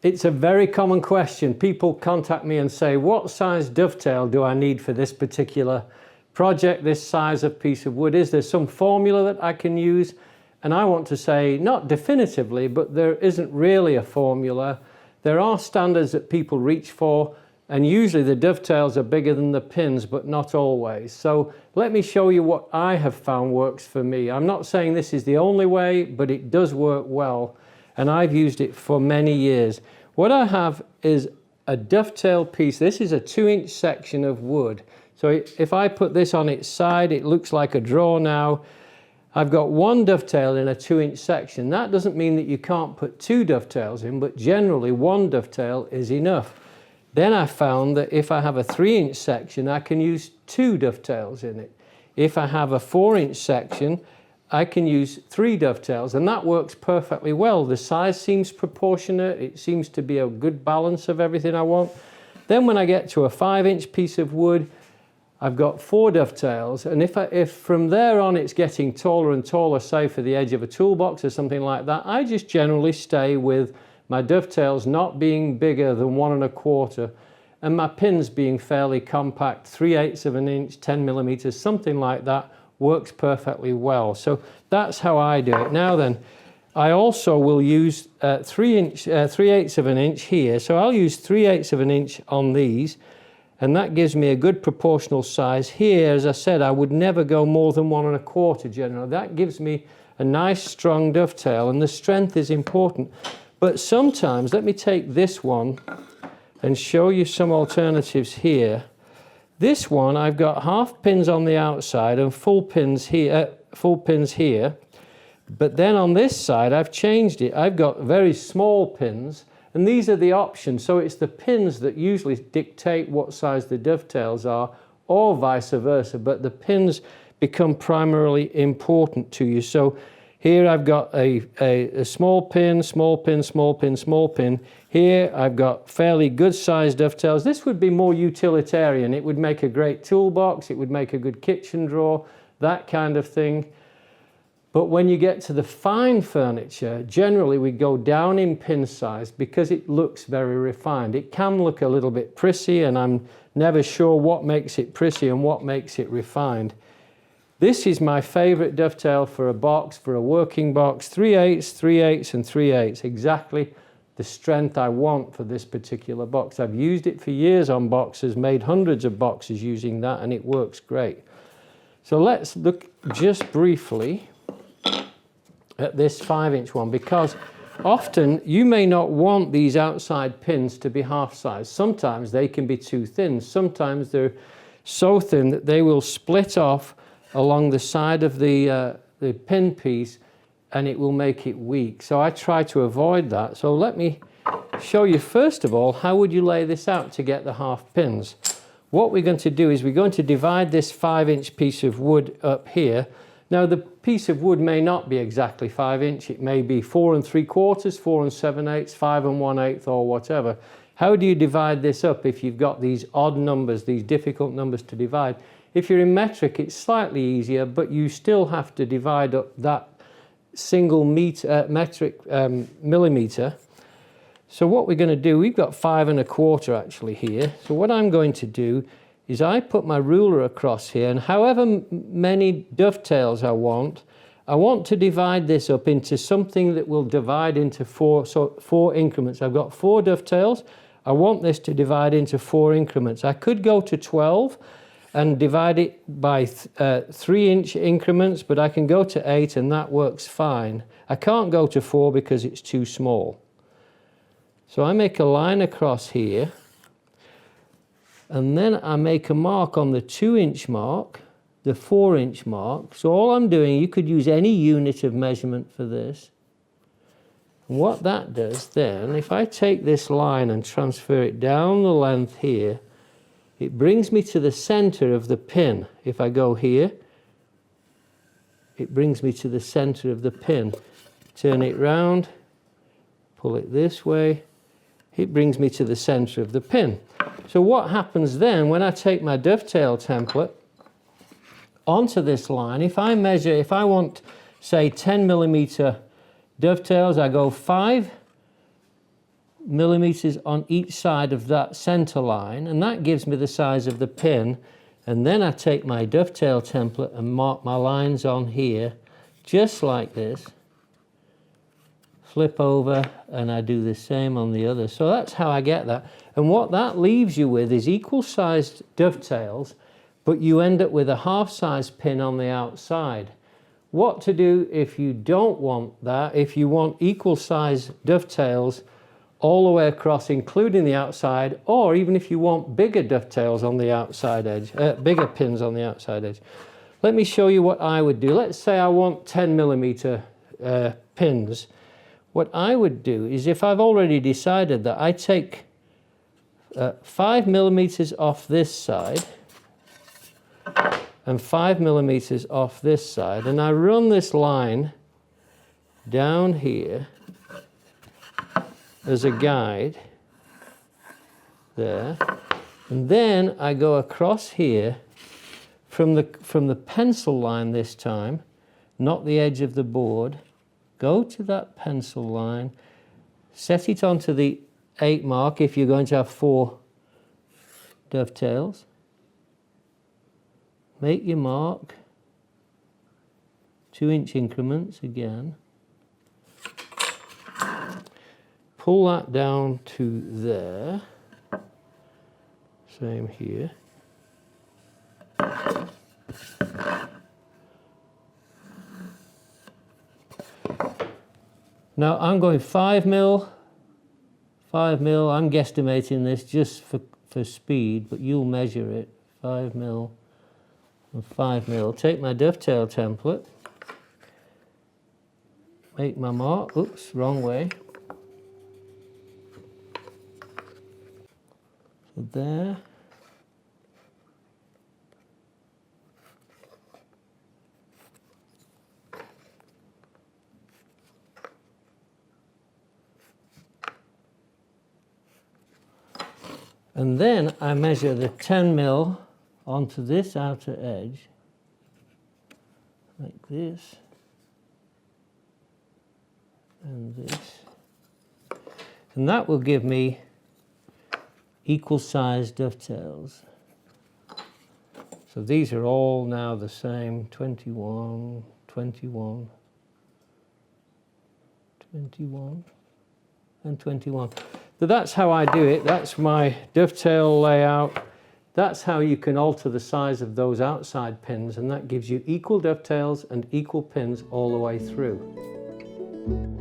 It's a very common question. People contact me and say, what size dovetail do I need for this particular project, this size of piece of wood? Is there some formula that I can use? And I want to say, not definitively, but there isn't really a formula. There are standards that people reach for, and usually the dovetails are bigger than the pins, but not always. So let me show you what I have found works for me. I'm not saying this is the only way, but it does work well, and I've used it for many years. What I have is a dovetail piece. This is a 2-inch section of wood. So if I put this on its side, it looks like a drawer now. I've got one dovetail in a 2-inch section. That doesn't mean that you can't put 2 dovetails in, but generally 1 dovetail is enough. Then I found that if I have a 3-inch section, I can use 2 dovetails in it. If I have a 4-inch section, I can use 3 dovetails, and that works perfectly well. The size seems proportionate. It seems to be a good balance of everything I want. Then when I get to a 5-inch piece of wood, I've got 4 dovetails, and if from there on it's getting taller and taller, say for the edge of a toolbox or something like that, I just generally stay with my dovetails not being bigger than 1 1/4, and my pins being fairly compact, 3/8 of an inch, 10 millimeters, something like that works perfectly well. So that's how I do it. Now then, I also will use 3/8 of an inch here. So I'll use 3/8 of an inch on these, and that gives me a good proportional size. Here, as I said, I would never go more than 1 1/4 generally. That gives me a nice strong dovetail, and the strength is important. But sometimes, let me take this one and show you some alternatives here. This one, I've got half pins on the outside and full pins here. But then on this side, I've changed it. I've got very small pins, and these are the options. So it's the pins that usually dictate what size the dovetails are, or vice versa, but the pins become primarily important to you. So here I've got a small pin, small pin, small pin, small pin. Here I've got fairly good sized dovetails. This would be more utilitarian. It would make a great toolbox. It would make a good kitchen drawer, that kind of thing. But when you get to the fine furniture, generally we go down in pin size because it looks very refined. It can look a little bit prissy, and I'm never sure what makes it prissy and what makes it refined. This is my favorite dovetail for a box, for a working box, 3/8, 3/8, and 3/8, exactly the strength I want for this particular box. I've used it for years on boxes, made hundreds of boxes using that, and it works great. So let's look just briefly at this 5-inch one, because often you may not want these outside pins to be half size. Sometimes they can be too thin. Sometimes they're so thin that they will split off along the side of the pin piece, and it will make it weak. So I try to avoid that. So let me show you first of all, how would you lay this out to get the half pins? What we're going to do is we're going to divide this 5-inch piece of wood up here. Now the piece of wood may not be exactly 5-inch. It may be 4 3/4, 4 7/8, 5 1/8, or whatever. How do you divide this up if you've got these odd numbers, these difficult numbers to divide? If you're in metric, it's slightly easier, but you still have to divide up that single metric millimeter. So what we're going to do, we've got 5 1/4 actually here. So what I'm going to do is I put my ruler across here, and however many dovetails I want to divide this up into something that will divide into 4 increments. I've got 4 dovetails. I want this to divide into 4 increments. I could go to 12 and divide it by 3-inch increments, but I can go to 8, and that works fine. I can't go to 4 because it's too small. So I make a line across here, and then I make a mark on the 2-inch mark, the 4-inch mark. So all I'm doing, you could use any unit of measurement for this. And what that does then, if I take this line and transfer it down the length here, it brings me to the center of the pin. If I go here, it brings me to the center of the pin. Turn it round, pull it this way, it brings me to the center of the pin. So what happens then when I take my dovetail template onto this line, if I want, say, 10 millimeter dovetails, I go 5 millimeters on each side of that center line, and that gives me the size of the pin. And then I take my dovetail template and mark my lines on here, just like this. Flip over, and I do the same on the other. So that's how I get that. And what that leaves you with is equal sized dovetails, but you end up with a half size pin on the outside. What to do if you don't want that, if you want equal size dovetails all the way across, including the outside, or even if you want bigger dovetails on the outside edge, bigger pins on the outside edge. Let me show you what I would do. Let's say I want 10 millimeter pins. What I would do is, if I've already decided that, I take 5 millimeters off this side and 5 millimeters off this side, and I run this line down here as a guide there, and then I go across here from the pencil line this time, not the edge of the board. Go to that pencil line, set it onto the 8 mark if you're going to have 4 dovetails. Make your mark, 2-inch increments again. Pull that down to there. Same here. Now I'm going 5 mil, I'm guesstimating this just for speed, but you'll measure it, 5 mil and 5 mil. Take my dovetail template, make my mark, oops, wrong way. So there. And then I measure the 10 mil onto this outer edge, like this, and this. And that will give me equal sized dovetails. So these are all now the same, 21, 21, 21, and 21. So that's how I do it. That's my dovetail layout. That's how you can alter the size of those outside pins, and that gives you equal dovetails and equal pins all the way through.